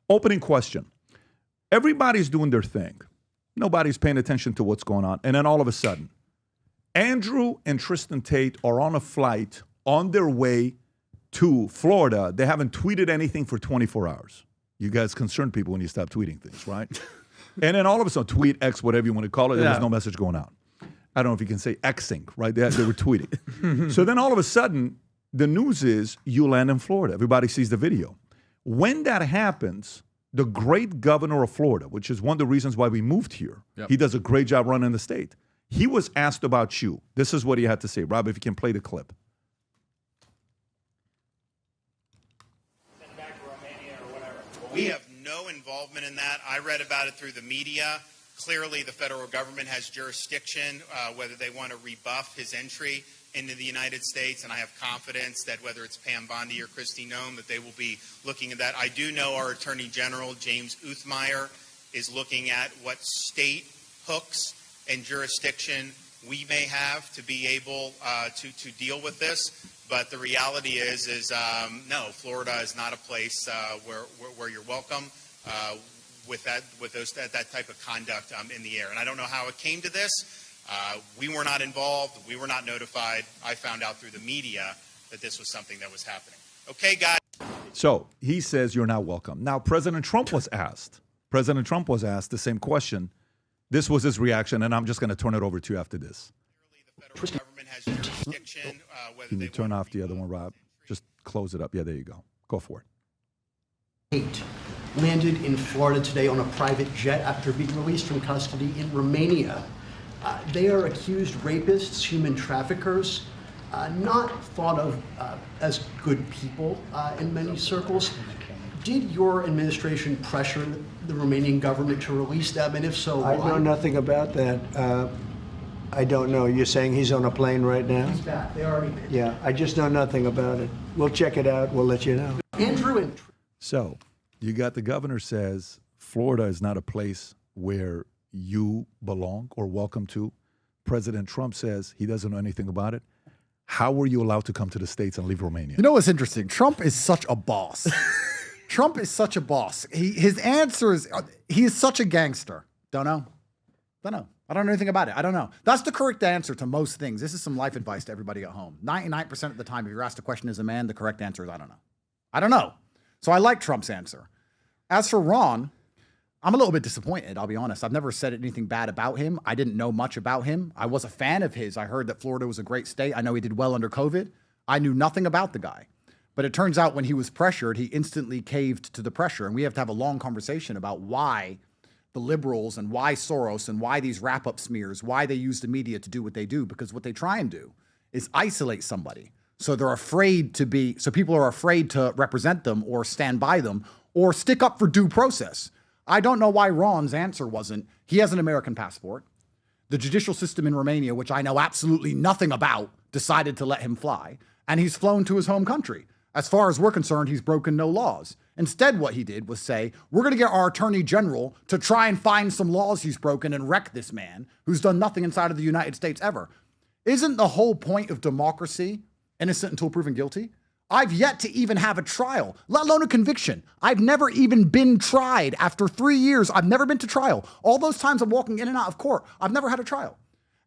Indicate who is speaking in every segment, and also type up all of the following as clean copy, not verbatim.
Speaker 1: Opening question. Everybody's doing their thing. Nobody's paying attention to what's going on. And then all of a sudden, Andrew and Tristan Tate are on a flight on their way to Florida. They haven't tweeted anything for 24 hours. You guys concern people when you stop tweeting things, right? And then all of a sudden, tweet X, whatever you want to call it, there was no message going out. I don't know if you can say Xing, right? They were tweeting. So then all of a sudden, the news is you land in Florida. Everybody sees the video. When that happens, the great governor of Florida, which is one of the reasons why we moved here, he does a great job running the state. He was asked about you. This is what he had to say. Rob, if you can play the clip.
Speaker 2: Send back to Romania or whatever. We have no involvement in that. I read about it through the media. Clearly, the federal government has jurisdiction, whether they want to rebuff his entry into the United States, and I have confidence that whether it's Pam Bondi or Kristi Noem, that they will be looking at that. I do know our Attorney General, James Uthmeyer, is looking at what state hooks and jurisdiction we may have to be able to deal with this. But the reality is no, Florida is not a place where you're welcome with that type of conduct in the air. And I don't know how it came to this. We were not involved. We were not notified. I found out through the media that this was something that was happening. Okay, guys.
Speaker 1: So he says you're not welcome. Now, President Trump was asked. President Trump was asked the same question. This was his reaction, and I'm just going to turn it over to you after this.
Speaker 2: The federal government has jurisdiction.
Speaker 1: Can you turn off the other one, Rob? Just close it up. Yeah, there you go. Go for it.
Speaker 3: Tate landed in Florida today on a private jet after being released from custody in Romania. They are accused rapists, human traffickers, not thought of as good people in many circles. Did your administration pressure the Romanian government to release them, and if so, why?
Speaker 4: I know nothing about that. I don't know. You're saying he's on a plane right now?
Speaker 3: He's back. They already did.
Speaker 4: Yeah, I just know nothing about it. We'll check it out. We'll let you know.
Speaker 3: Andrew and
Speaker 1: So you got the governor says Florida is not a place where you belong or welcome to. President Trump says he doesn't know anything about it. How were you allowed to come to the States and leave Romania?
Speaker 5: You know what's interesting? Trump is such a boss. Trump is such a boss. His answer is, he is such a gangster. Don't know. I don't know anything about it. I don't know. That's the correct answer to most things. This is some life advice to everybody at home. 99% of the time, if you're asked a question as a man, the correct answer is, I don't know. I don't know. So I like Trump's answer. As for Ron, I'm a little bit disappointed, I'll be honest. I've never said anything bad about him. I didn't know much about him. I was a fan of his. I heard that Florida was a great state. I know he did well under COVID. I knew nothing about the guy. But it turns out when he was pressured, he instantly caved to the pressure. And we have to have a long conversation about why the liberals and why Soros and why these wrap-up smears, why they use the media to do what they do. Because what they try and do is isolate somebody. So they're afraid to be, so people are afraid to represent them or stand by them or stick up for due process. I don't know why Ron's answer wasn't, he has an American passport. The judicial system in Romania, which I know absolutely nothing about, decided to let him fly. And he's flown to his home country. As far as we're concerned, he's broken no laws. Instead, what he did was say, we're going to get our attorney general to try and find some laws he's broken and wreck this man who's done nothing inside of the United States ever. Isn't the whole point of democracy innocent until proven guilty? I've yet to even have a trial, let alone a conviction. I've never even been tried. After 3 years, I've never been to trial. All those times I'm walking in and out of court, I've never had a trial.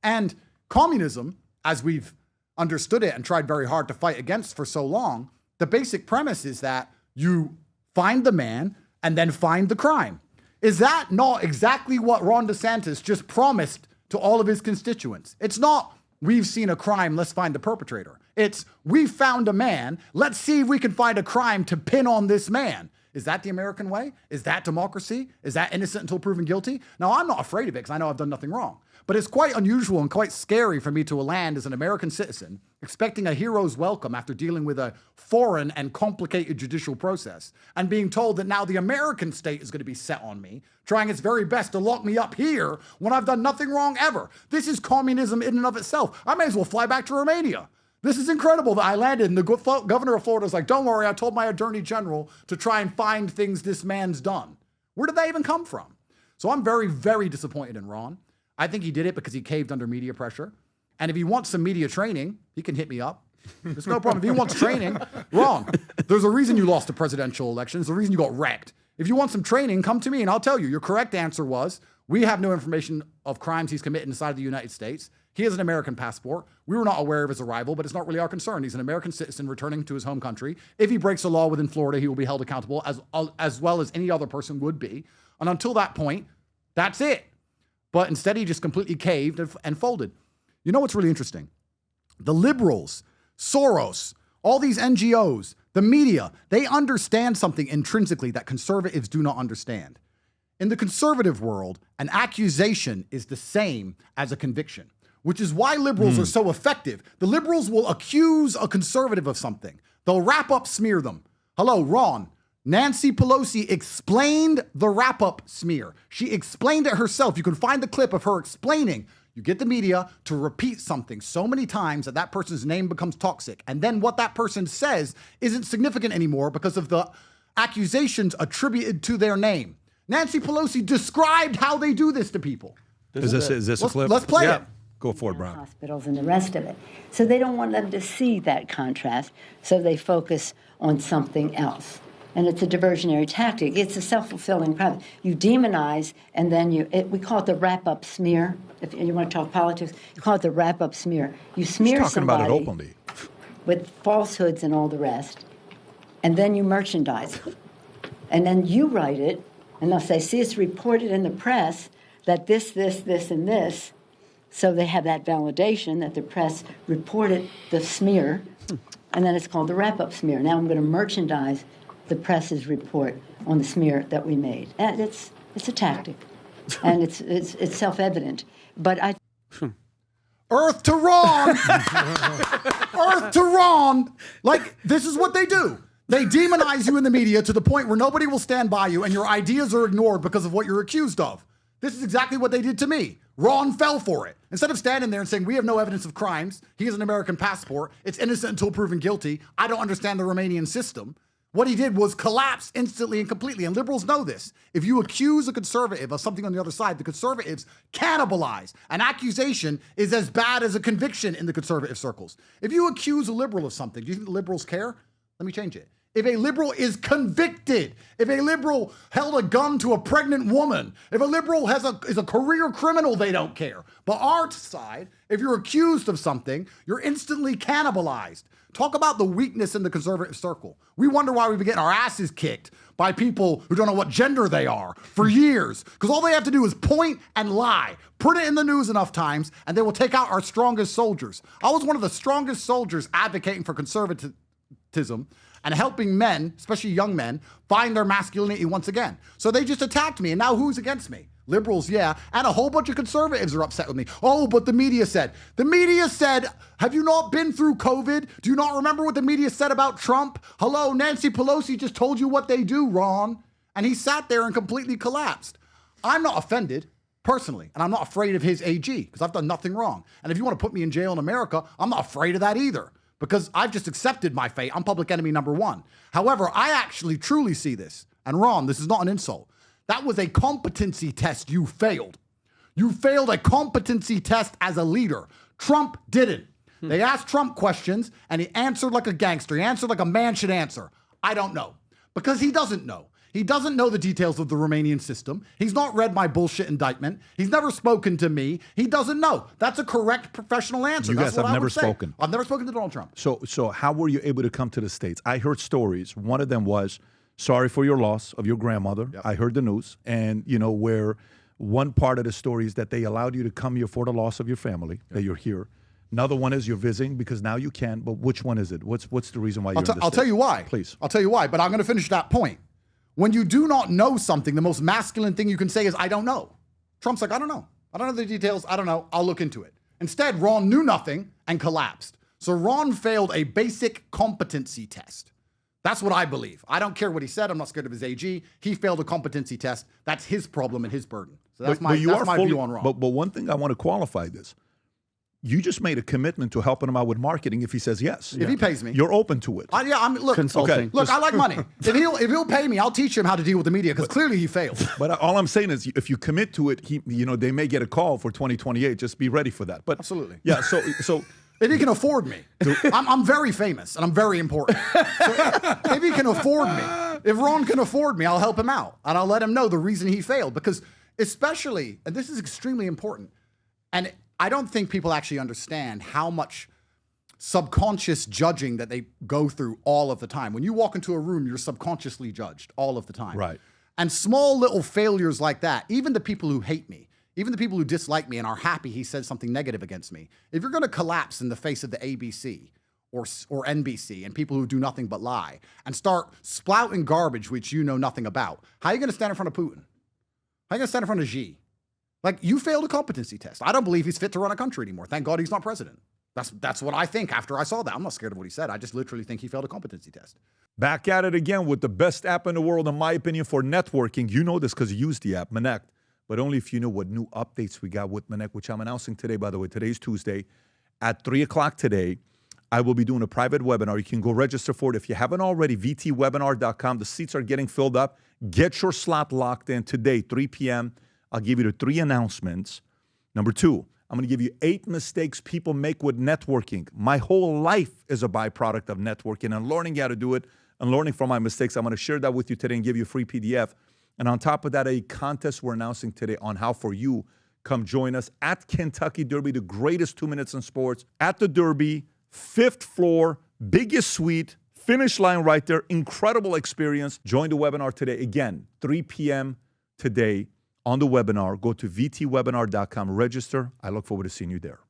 Speaker 5: And communism, as we've understood it and tried very hard to fight against for so long, the basic premise is that you find the man and then find the crime. Is that not exactly what Ron DeSantis just promised to all of his constituents? It's not, we've seen a crime, let's find the perpetrator. It's, we found a man, let's see if we can find a crime to pin on this man. Is that the American way? Is that democracy? Is that innocent until proven guilty? Now, I'm not afraid of it because I know I've done nothing wrong. But it's quite unusual and quite scary for me to land as an American citizen, expecting a hero's welcome after dealing with a foreign and complicated judicial process, and being told that now the American state is going to be set on me, trying its very best to lock me up here when I've done nothing wrong ever. This is communism in and of itself. I may as well fly back to Romania. This is incredible that I landed and the governor of Florida is like, don't worry, I told my attorney general to try and find things this man's done. Where did that even come from? So I'm very, very disappointed in Ron. I think he did it because he caved under media pressure. And if he wants some media training, he can hit me up. There's no problem. If he wants training, Ron, there's a reason you lost the presidential election. There's a reason you got wrecked. If you want some training, come to me and I'll tell you. Your correct answer was, we have no information of crimes he's committed inside the United States. He has an American passport. We were not aware of his arrival, but it's not really our concern. He's an American citizen returning to his home country. If he breaks the law within Florida, he will be held accountable as well as any other person would be. And until that point, that's it. But instead, he just completely caved and folded. You know what's really interesting? The liberals, Soros, all these NGOs, the media, they understand something intrinsically that conservatives do not understand. In the conservative world, an accusation is the same as a conviction, which is why liberals are so effective. The liberals will accuse a conservative of something. They'll wrap up smear them. Hello, Ron. Nancy Pelosi explained the wrap-up smear. She explained it herself. You can find the clip of her explaining. You get the media to repeat something so many times that that person's name becomes toxic. And then what that person says isn't significant anymore because of the accusations attributed to their name. Nancy Pelosi described how they do this to people.
Speaker 1: Is this a clip?
Speaker 5: Let's play it.
Speaker 1: Go for it, Brian.
Speaker 6: Hospitals and the rest of it. So they don't want them to see that contrast, so they focus on something else. And it's a diversionary tactic. It's a self-fulfilling prophecy. You demonize, and then we call it the wrap-up smear. If you want to talk politics, you call it the wrap-up smear. You smear
Speaker 1: He's talking
Speaker 6: somebody
Speaker 1: about it openly
Speaker 6: with falsehoods and all the rest, and then you merchandise it. And then you write it, and they'll say, see, it's reported in the press that this, and this. So they have that validation that the press reported the smear, and then it's called the wrap-up smear. Now I'm going to merchandise the press's report on the smear that we made. And it's a tactic, and it's self-evident. But
Speaker 5: Earth to Ron! Earth to Ron! Like, this is what they do. They demonize you in the media to the point where nobody will stand by you and your ideas are ignored because of what you're accused of. This is exactly what they did to me. Ron fell for it. Instead of standing there and saying, we have no evidence of crimes, he has an American passport, it's innocent until proven guilty, I don't understand the Romanian system. What he did was collapse instantly and completely. And liberals know this. If you accuse a conservative of something on the other side, the conservatives cannibalize. An accusation is as bad as a conviction in the conservative circles. If you accuse a liberal of something, do you think the liberals care? Let me change it. If a liberal is convicted, if a liberal held a gun to a pregnant woman, if a liberal is a career criminal, they don't care. But our side, if you're accused of something, you're instantly cannibalized. Talk about the weakness in the conservative circle. We wonder why we've been getting our asses kicked by people who don't know what gender they are for years. Because all they have to do is point and lie. Put it in the news enough times, and they will take out our strongest soldiers. I was one of the strongest soldiers advocating for conservatism and helping men, especially young men, find their masculinity once again. So they just attacked me, and now who's against me? Liberals, yeah, and a whole bunch of conservatives are upset with me. Oh, but the media said. The media said, have you not been through COVID? Do you not remember what the media said about Trump? Hello, Nancy Pelosi just told you what they do, Ron. And he sat there and completely collapsed. I'm not offended, personally, and I'm not afraid of his AG, because I've done nothing wrong. And if you want to put me in jail in America, I'm not afraid of that either, because I've just accepted my fate. I'm public enemy number one. However, I actually truly see this. And Ron, this is not an insult. That was a competency test you failed. You failed a competency test as a leader. Trump didn't. They asked Trump questions, and he answered like a gangster. He answered like a man should answer. I don't know. Because he doesn't know. He doesn't know the details of the Romanian system. He's not read my bullshit indictment. He's never spoken to me. He doesn't know. That's a correct professional answer.
Speaker 1: You guys have never spoken.
Speaker 5: I've never spoken to Donald Trump.
Speaker 1: So how were you able to come to the States? I heard stories. One of them was, sorry for your loss of your grandmother. Yep. I heard the news. And, where one part of the story is that they allowed you to come here for the loss of your family, that you're here. Another one is you're visiting because now you can. But which one is it? What's the reason why you're in the States?
Speaker 5: I'll tell you why.
Speaker 1: Please.
Speaker 5: I'll tell you why. But I'm going to finish that point. When you do not know something, the most masculine thing you can say is, I don't know. Trump's like, I don't know. I don't know the details. I don't know. I'll look into it. Instead, Ron knew nothing and collapsed. So Ron failed a basic competency test. That's what I believe. I don't care what he said. I'm not scared of his AG. He failed a competency test. That's his problem and his burden. So that's my view on Ron.
Speaker 1: But one thing I want to qualify this. You just made a commitment to helping him out with marketing if he says yes.
Speaker 5: If he pays me.
Speaker 1: You're open to it.
Speaker 5: Look,
Speaker 7: consulting.
Speaker 1: Okay.
Speaker 5: Look, I like money. If he'll pay me, I'll teach him how to deal with the media, because clearly he failed.
Speaker 1: But all I'm saying is, if you commit to it, they may get a call for 2028. Just be ready for that. But
Speaker 5: absolutely.
Speaker 1: Yeah. So
Speaker 5: If he can afford me. I'm very famous and I'm very important. So if he can afford me, if Ron can afford me, I'll help him out. And I'll let him know the reason he failed. Because especially, and this is extremely important, and I don't think people actually understand how much subconscious judging that they go through all of the time. When you walk into a room, you're subconsciously judged all of the time.
Speaker 1: Right.
Speaker 5: And small little failures like that, even the people who hate me, even the people who dislike me and are happy he said something negative against me, if you're going to collapse in the face of the ABC or NBC and people who do nothing but lie and start splouting garbage which you know nothing about, how are you going to stand in front of Putin? How are you going to stand in front of Xi? Like, you failed a competency test. I don't believe he's fit to run a country anymore. Thank God he's not president. That's what I think after I saw that. I'm not scared of what he said. I just literally think he failed a competency test.
Speaker 1: Back at it again with the best app in the world, in my opinion, for networking. You know this because you use the app, Connect. But only if you know what new updates we got with Connect, which I'm announcing today, by the way. Today's Tuesday. At 3 o'clock today, I will be doing a private webinar. You can go register for it. If you haven't already, vtwebinar.com. The seats are getting filled up. Get your slot locked in today, 3 p.m. I'll give you the 3 announcements. Number 2, I'm going to give you 8 mistakes people make with networking. My whole life is a byproduct of networking and learning how to do it and learning from my mistakes. I'm going to share that with you today and give you a free PDF. And on top of that, a contest we're announcing today on how for you. Come join us at Kentucky Derby, the greatest 2 minutes in sports. At the Derby, 5th floor, biggest suite, finish line right there. Incredible experience. Join the webinar today. Again, 3 p.m. today on the webinar. Go to vtwebinar.com, register. I look forward to seeing you there.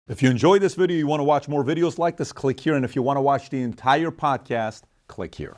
Speaker 1: If you enjoyed this video, you want to watch more videos like this, click here. And if you want to watch the entire podcast, click here.